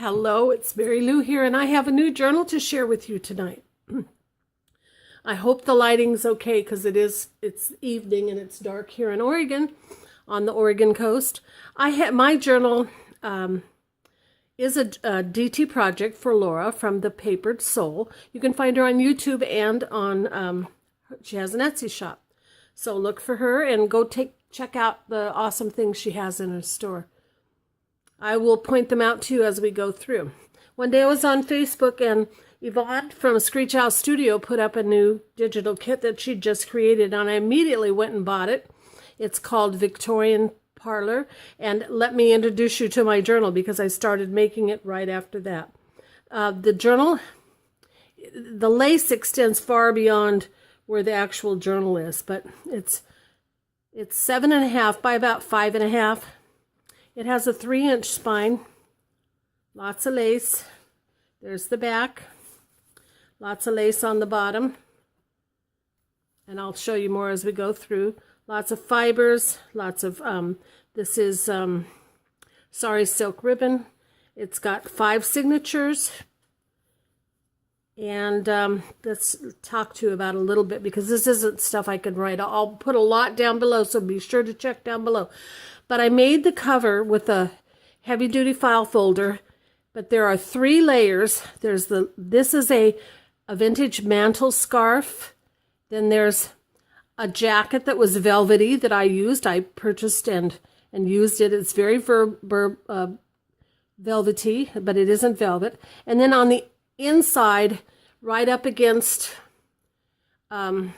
Hello, it's Mary Lou here, and I have a new journal to share with you tonight. I hope the lighting's okay because it's evening and it's dark here in Oregon, on the Oregon coast. My journal is a DT project for Laura from the Papered Soul. You can find her on YouTube and on she has an Etsy shop. So look for her and go check out the awesome things she has in her store. I will point them out to you as we go through. One day I was on Facebook and Yvonne from Screech Owl Studio put up a new digital kit that she just created, and I immediately went and bought it. It's called Victorian Parlour, and let me introduce you to my journal because I started making it right after that. The journal, the lace extends far beyond where the actual journal is, but it's 7.5 by about 5.5. It has a 3-inch spine, lots of lace. There's the back, lots of lace on the bottom, and I'll show you more as we go through. Lots of fibers, lots of, this is Sari silk ribbon. It's got 5 signatures, and let's talk to you about a little bit because this isn't stuff I could write. I'll put a lot down below, so be sure to check down below. But I made the cover with a heavy-duty file folder, but there are 3 layers. This is a vintage mantle scarf. Then there's a jacket that was velvety that I used. I purchased and used it. It's very velvety, but it isn't velvet. And then on the inside, right up against, on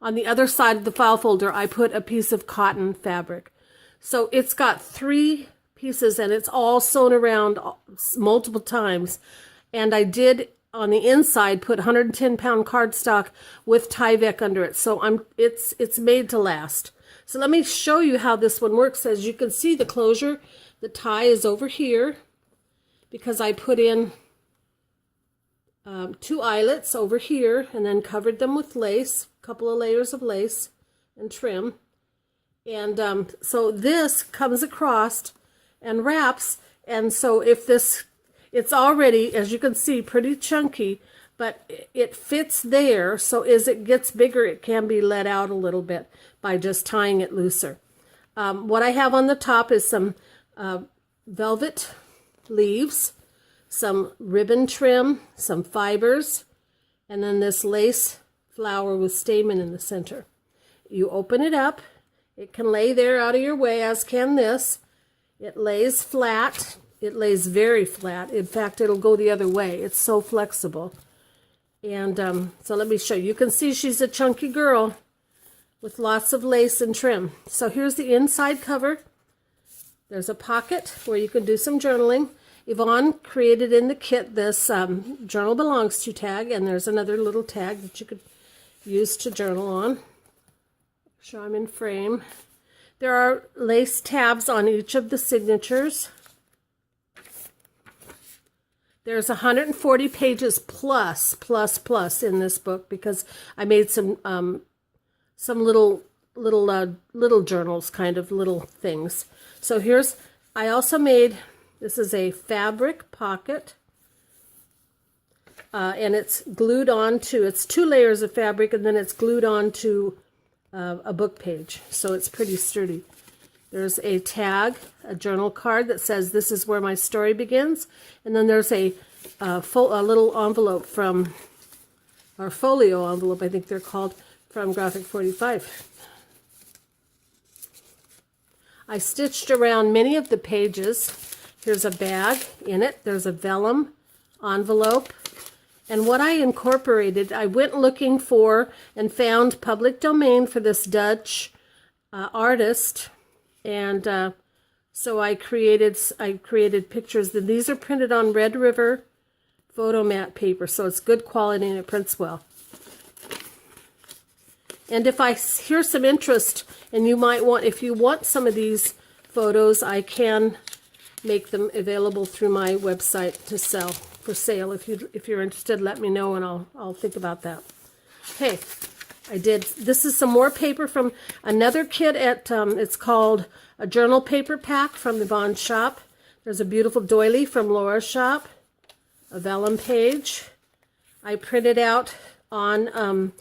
the other side of the file folder, I put a piece of cotton fabric. So it's got 3 pieces and it's all sewn around multiple times. And I did on the inside put 110-pound cardstock with Tyvek under it. So it's made to last. So let me show you how this one works. As you can see, the closure, the tie is over here because I put in 2 eyelets over here and then covered them with lace, a couple of layers of lace and trim. And so this comes across and wraps, and so it's already, as you can see, pretty chunky, but it fits there, so as it gets bigger, it can be let out a little bit by just tying it looser. What I have on the top is some velvet leaves, some ribbon trim, some fibers, and then this lace flower with stamen in the center. You open it up. It can lay there out of your way, as can this. It lays flat. It lays very flat. In fact, it'll go the other way. It's so flexible. And so let me show you. You can see she's a chunky girl with lots of lace and trim. So here's the inside cover. There's a pocket where you can do some journaling. Yvonne created in the kit this journal belongs to tag, and there's another little tag that you could use to journal on. Sure I'm in frame. There are lace tabs on each of the signatures. There's 140 pages plus in this book because I made some little journals, kind of little things. So I also made, this is a fabric pocket, and it's glued onto, it's 2 layers of fabric, and then it's glued onto a book page, so it's pretty sturdy. There's a tag, a journal card that says this is where my story begins, and then there's a little envelope from, or folio envelope I think they're called, from Graphic 45. I stitched around many of the pages. Here's a bag in it. There's a vellum envelope. And what I incorporated, I went looking for and found public domain for this Dutch artist, and so I created pictures. These are printed on Red River photo mat paper, so it's good quality and it prints well. And if I hear some interest, and you might want, if you want some of these photos, I can make them available through my website to sell. For sale. If you're interested, let me know and I'll think about that. Okay, this is some more paper from another kit at it's called a journal paper pack from the Bond shop. There's a beautiful doily from Laura's shop, a vellum page. I printed out on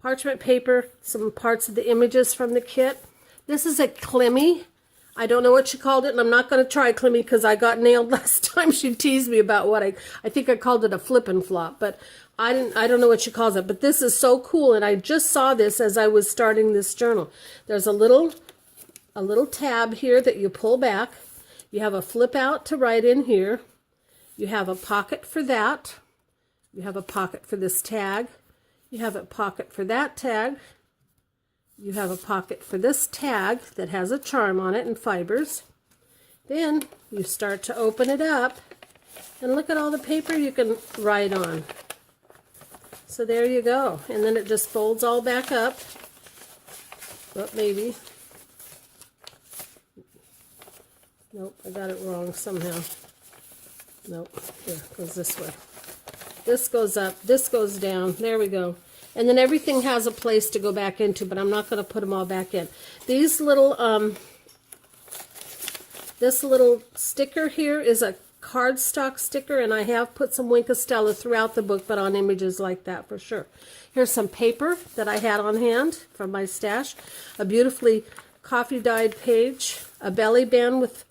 parchment paper some parts of the images from the kit. This is a Clemmy. I don't know what she called it, and I'm not going to try Clemmy because I got nailed last time. She teased me about what I think I called it a flip and flop, but I don't know what she calls it. But this is so cool, and I just saw this as I was starting this journal. There's a little tab here that you pull back. You have a flip out to write in here. You have a pocket for that. You have a pocket for this tag. You have a pocket for that tag. You have a pocket for this tag that has a charm on it and fibers. Then you start to open it up, and look at all the paper you can write on. So there you go. And then it just folds all back up. But maybe. Nope, I got it wrong somehow. Nope, here, it goes this way. This goes up, this goes down. There we go. And then everything has a place to go back into, but I'm not going to put them all back in. These little, this little sticker here is a cardstock sticker, and I have put some Wink of Stella throughout the book, but on images like that for sure. Here's some paper that I had on hand from my stash. A beautifully coffee dyed page, a belly band with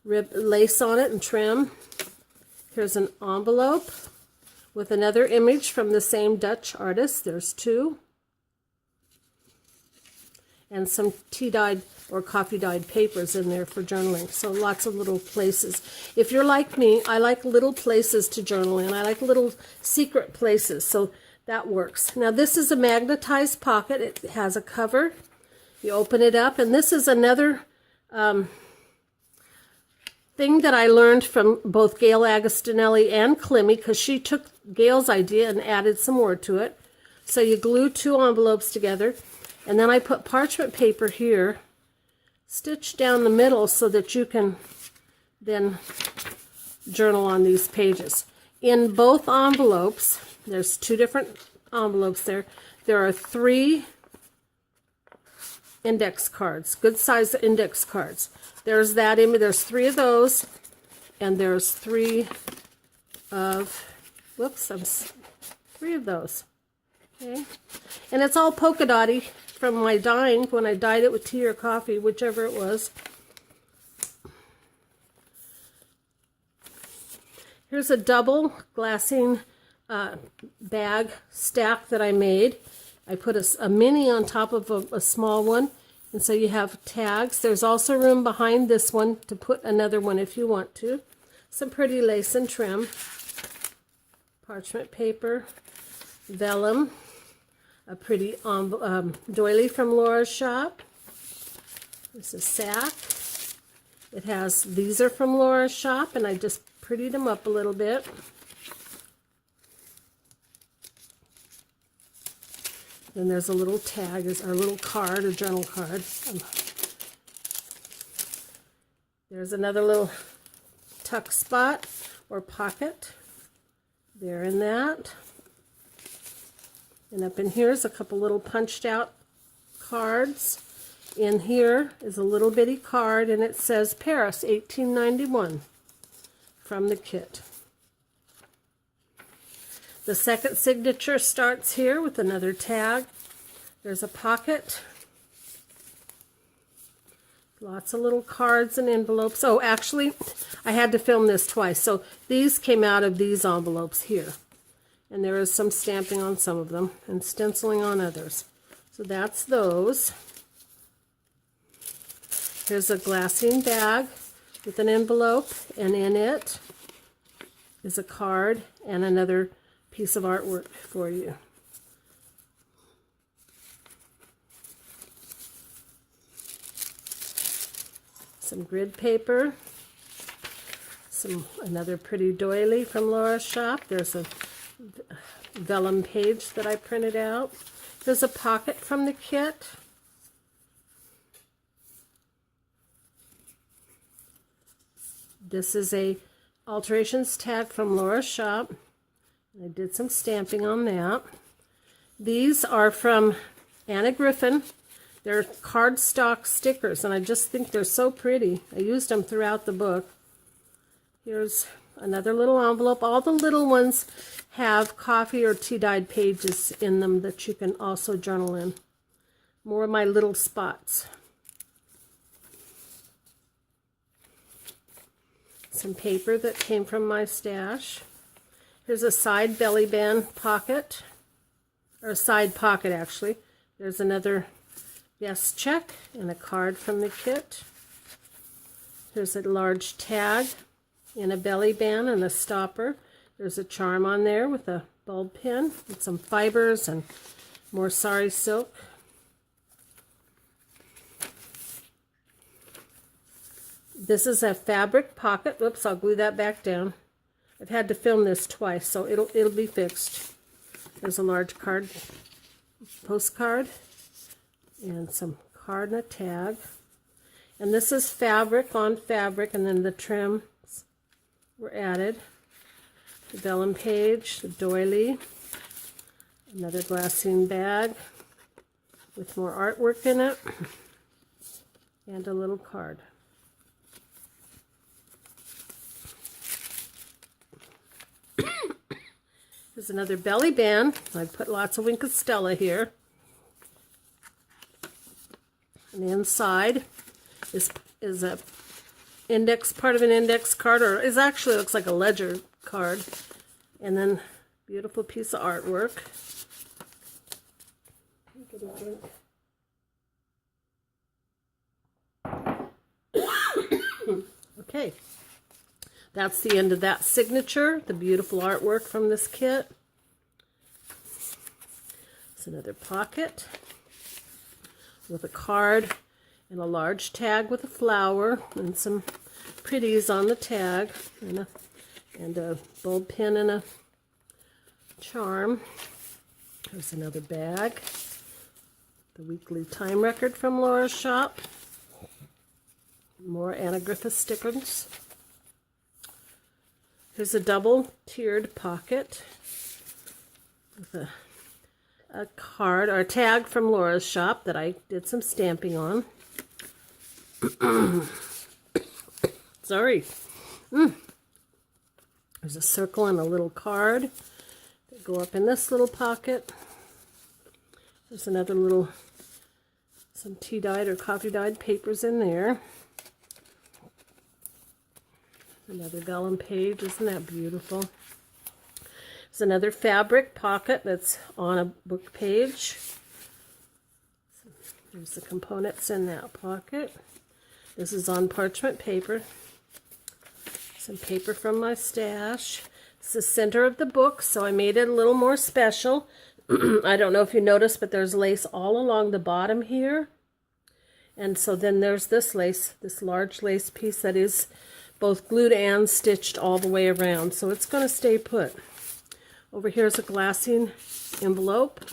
lace on it and trim. Here's an envelope with another image from the same Dutch artist. There's two. And some tea-dyed or coffee-dyed papers in there for journaling. So lots of little places. If you're like me, I like little places to journal in. I like little secret places. So that works. Now this is a magnetized pocket. It has a cover. You open it up. And this is another thing that I learned from both Gail Agostinelli and Clemmy, because she took Gail's idea and added some more to it. So you glue two envelopes together, and then I put parchment paper here, stitch down the middle so that you can then journal on these pages. In both envelopes, there's two different envelopes there. There are 3 index cards, good size index cards. There's that image. There's 3 of those, and there's 3 of, whoops, 3 of those. Okay, and it's all polka dotty from my dyeing when I dyed it with tea or coffee, whichever it was. Here's a double glassine bag stack that I made. I put a mini on top of a small one. And so you have tags. There's also room behind this one to put another one if you want to. Some pretty lace and trim. Parchment paper. Vellum. A pretty doily from Laura's shop. This is a sack. It has, these are from Laura's shop, and I just prettied them up a little bit. Then there's a little tag, or a little card, a journal card. There's another little tuck spot or pocket there in that. And up in here is a couple little punched out cards. In here is a little bitty card, and it says Paris 1891 from the kit. The second signature starts here with another tag. There's a pocket. Lots of little cards and envelopes. Oh, actually, I had to film this twice. So these came out of these envelopes here. And there is some stamping on some of them and stenciling on others. So that's those. Here's a glassine bag with an envelope, and in it is a card and another piece of artwork for you. Some grid paper, another pretty doily from Laura's shop. There's a vellum page that I printed out. There's a pocket from the kit. This is a alterations tag from Laura's shop. I did some stamping on that. These are from Anna Griffin. They're cardstock stickers, and I just think they're so pretty. I used them throughout the book. Here's another little envelope. All the little ones have coffee or tea dyed pages in them that you can also journal in. More of my little spots. Some paper that came from my stash. Here's a side belly band pocket, or a side pocket actually. There's another yes check and a card from the kit. There's a large tag in a belly band and a stopper. There's a charm on there with a bulb pin and some fibers and more sari silk. This is a fabric pocket. Whoops, I'll glue that back down. I've had to film this twice, so it'll be fixed. There's a large postcard and some card and a tag. And this is fabric on fabric, and then the trims were added. The vellum page, the doily, another glassine bag with more artwork in it, and a little card. There's another belly band. I put lots of Wink of Stella here. And the inside is a part of an index card, or it actually looks like a ledger card. And then beautiful piece of artwork. Get a drink. Okay. That's the end of that signature, the beautiful artwork from this kit. It's another pocket with a card and a large tag with a flower and some pretties on the tag and a bulb pin and a charm. There's another bag. The weekly time record from Laura's shop. More Anna Griffith stickers. Here's a double tiered pocket with a card or a tag from Laura's shop that I did some stamping on. Sorry. There's a circle and a little card that go up in this little pocket. There's another little, some tea dyed or coffee dyed papers in there. Another vellum page, isn't that beautiful? There's another fabric pocket that's on a book page. There's the components in that pocket. This is on parchment paper. Some paper from my stash. It's the center of the book, so I made it a little more special. I don't know if you noticed, but there's lace all along the bottom here. And so then there's this lace, this large lace piece that is both glued and stitched all the way around, so it's going to stay put. Over here is a glassine envelope,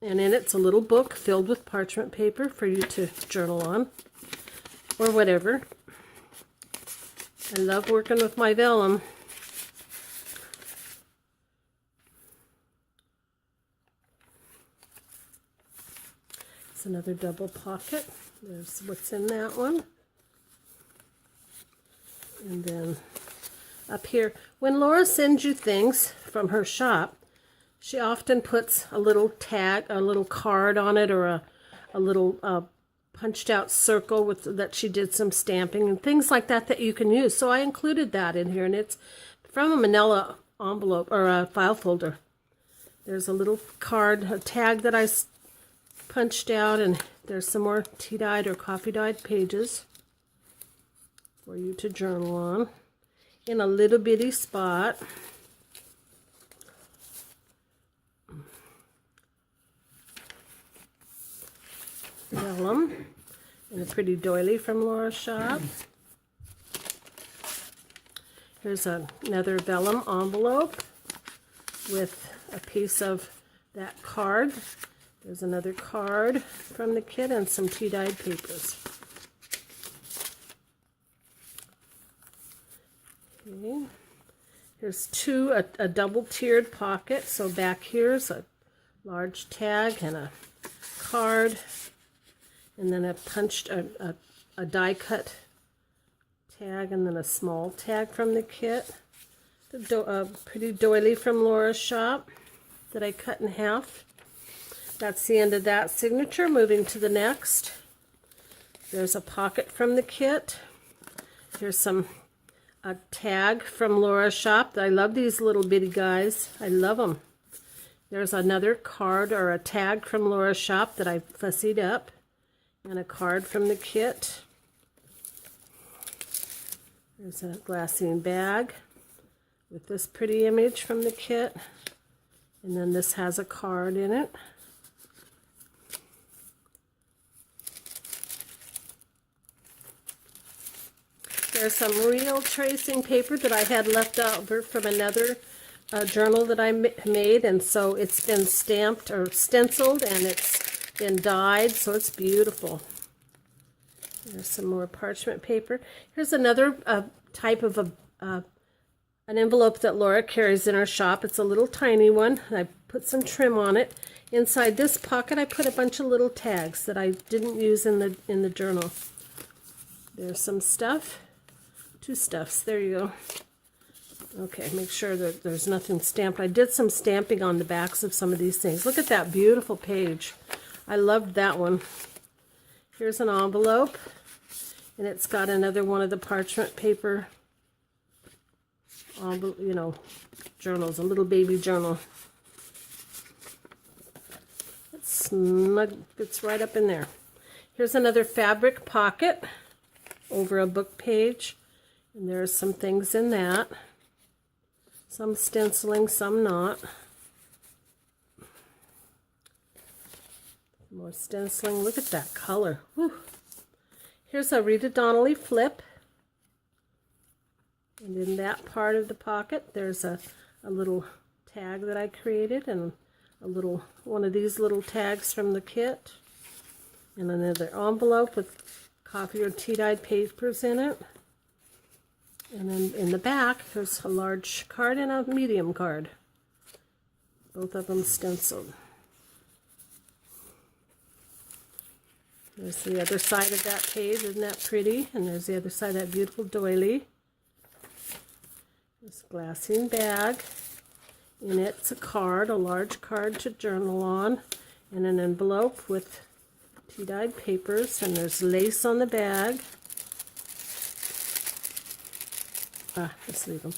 and in it's a little book filled with parchment paper for you to journal on, or whatever. I love working with my vellum. It's another double pocket. There's what's in that one. And then up here, when Laura sends you things from her shop, she often puts a little tag, a little card on it, or a little punched out circle with that she did some stamping and things like that that you can use. So I included that in here, and it's from a manila envelope or a file folder. There's a little card, a tag that I punched out, and there's some more tea dyed or coffee dyed pages for you to journal on in a little bitty spot. Vellum and a pretty doily from Laura's shop. Here's another vellum envelope with a piece of that card. There's another card from the kit and some tea dyed papers. Okay. Here's a double tiered pocket. So back here's a large tag and a card, and then a punched, a die cut tag and then a small tag from the kit. The pretty doily from Laura's shop that I cut in half. That's the end of that signature. Moving to the next. There's a pocket from the kit. Here's a tag from Laura's shop. I love these little bitty guys. I love them. There's another card or a tag from Laura's shop that I fussied up. And a card from the kit. There's a glassine bag with this pretty image from the kit. And then this has a card in it. There's some real tracing paper that I had left over from another journal that I made, and so it's been stamped or stenciled and it's been dyed, so it's beautiful. There's some more parchment paper. Here's another type of an envelope that Laura carries in her shop. It's a little tiny one. I put some trim on it. Inside this pocket I put a bunch of little tags that I didn't use in the journal. There's some stuff. Two stuffs. There you go. Okay, make sure that there's nothing stamped. I did some stamping on the backs of some of these things. Look at that beautiful page. I loved that one. Here's an envelope, and it's got another one of the parchment paper, you know, journals, a little baby journal. It's snug, it's right up in there. Here's another fabric pocket over a book page, and there's some things in that. Some stenciling, some not. More stenciling. Look at that color. Whew. Here's a Rita Donnelly flip. And in that part of the pocket, there's a little tag that I created, and one of these little tags from the kit. And another envelope with coffee or tea-dyed papers in it. And then in the back, there's a large card and a medium card. Both of them stenciled. There's the other side of that page. Isn't that pretty? And there's the other side of that beautiful doily. This glassine bag. In it's a card, a large card to journal on, and an envelope with tea-dyed papers, and there's lace on the bag. Let's leave them.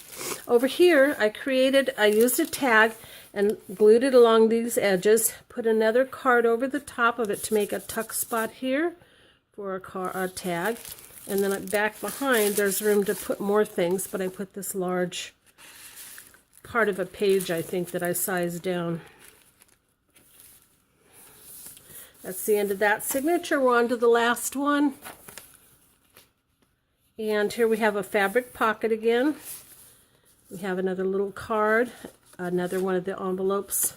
Over here, I used a tag and glued it along these edges, put another card over the top of it to make a tuck spot here for a tag, and then back behind there's room to put more things, but I put this large part of a page, I think, that I sized down. That's the end of that signature. We're on to the last one. And here we have a fabric pocket again. We have another little card, another one of the envelopes,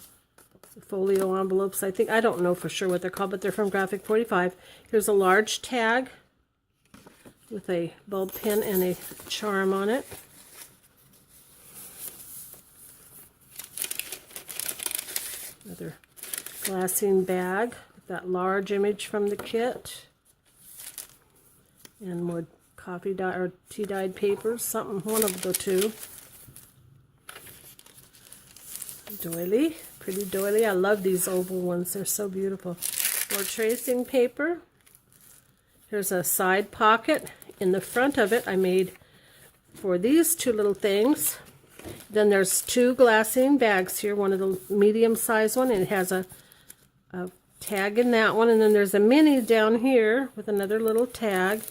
the folio envelopes. I don't know for sure what they're called, but they're from Graphic 45. Here's a large tag with a bulb pin and a charm on it. Another glassine bag with that large image from the kit. And more coffee dye or tea dyed papers, one of the two. Doily, pretty doily. I love these oval ones, they're so beautiful. More tracing paper. Here's a side pocket. In the front of it I made for these two little things. Then there's two glassine bags here, one of the medium sized one, and it has a tag in that one, and then there's a mini down here with another little tag.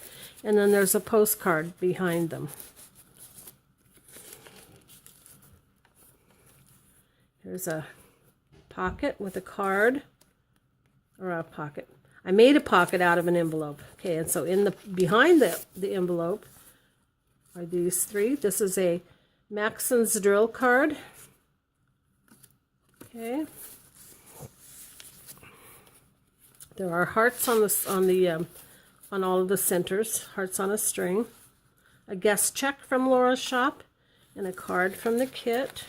And then there's a postcard behind them. Here's a pocket with a card, or a pocket. I made a pocket out of an envelope. Okay, and so behind the envelope are these three. This is a Maxon's drill card. Okay. There are hearts on all of the centers, hearts on a string, a guest check from Laura's shop, and a card from the kit.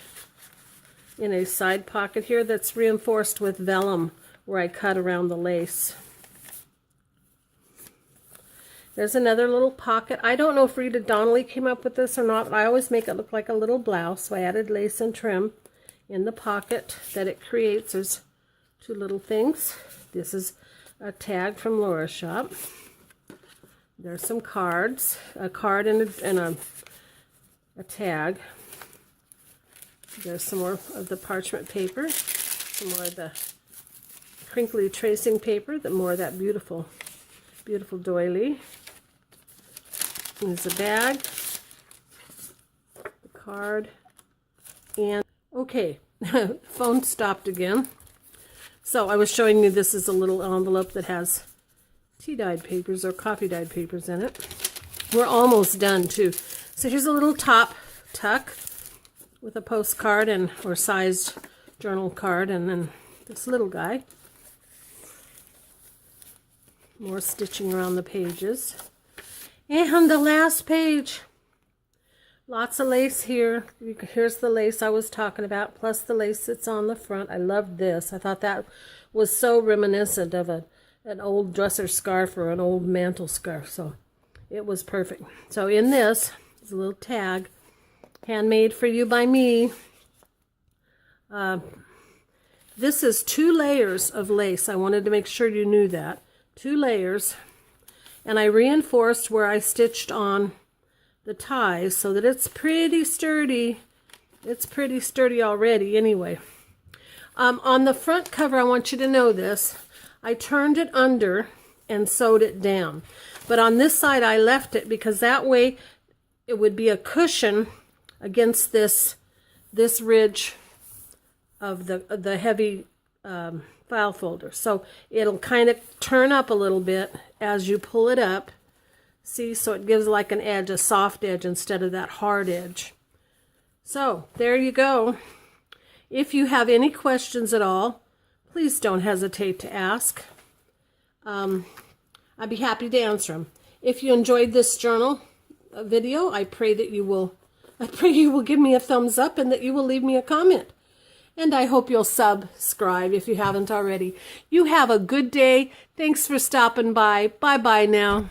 In a side pocket here that's reinforced with vellum where I cut around the lace. There's another little pocket. I don't know if Rita Donnelly came up with this or not, but I always make it look like a little blouse. So I added lace and trim in the pocket that it creates. There's two little things. This is a tag from Laura's shop. There's some cards, a card and a tag. There's some more of the parchment paper, some more of the crinkly tracing paper, more of that beautiful, beautiful doily. There's a bag, the card, and okay, phone stopped again. So I was showing you this is a little envelope that has tea-dyed papers or coffee-dyed papers in it. We're almost done too. So here's a little top tuck with a postcard or sized journal card, and then this little guy. More stitching around the pages. And the last page. Lots of lace here. Here's the lace I was talking about, plus the lace that's on the front. I loved this. I thought that was so reminiscent of an old dresser scarf or an old mantle scarf. So it was perfect. So in this is a little tag, handmade for you by me. This is 2 layers of lace. I wanted to make sure you knew that. 2 layers. And I reinforced where I stitched on the ties so that it's pretty sturdy. It's pretty sturdy already anyway. On the front cover, I want you to know this. I turned it under and sewed it down. But on this side, I left it because that way it would be a cushion against this ridge of the heavy file folder. So it'll kind of turn up a little bit as you pull it up. See, so it gives like an edge, a soft edge instead of that hard edge. So there you go. If you have any questions at all, please don't hesitate to ask. I'd be happy to answer them. If you enjoyed this journal video, I pray you will give me a thumbs up and that you will leave me a comment. And I hope you'll subscribe if you haven't already. You have a good day. Thanks for stopping by. Bye-bye now.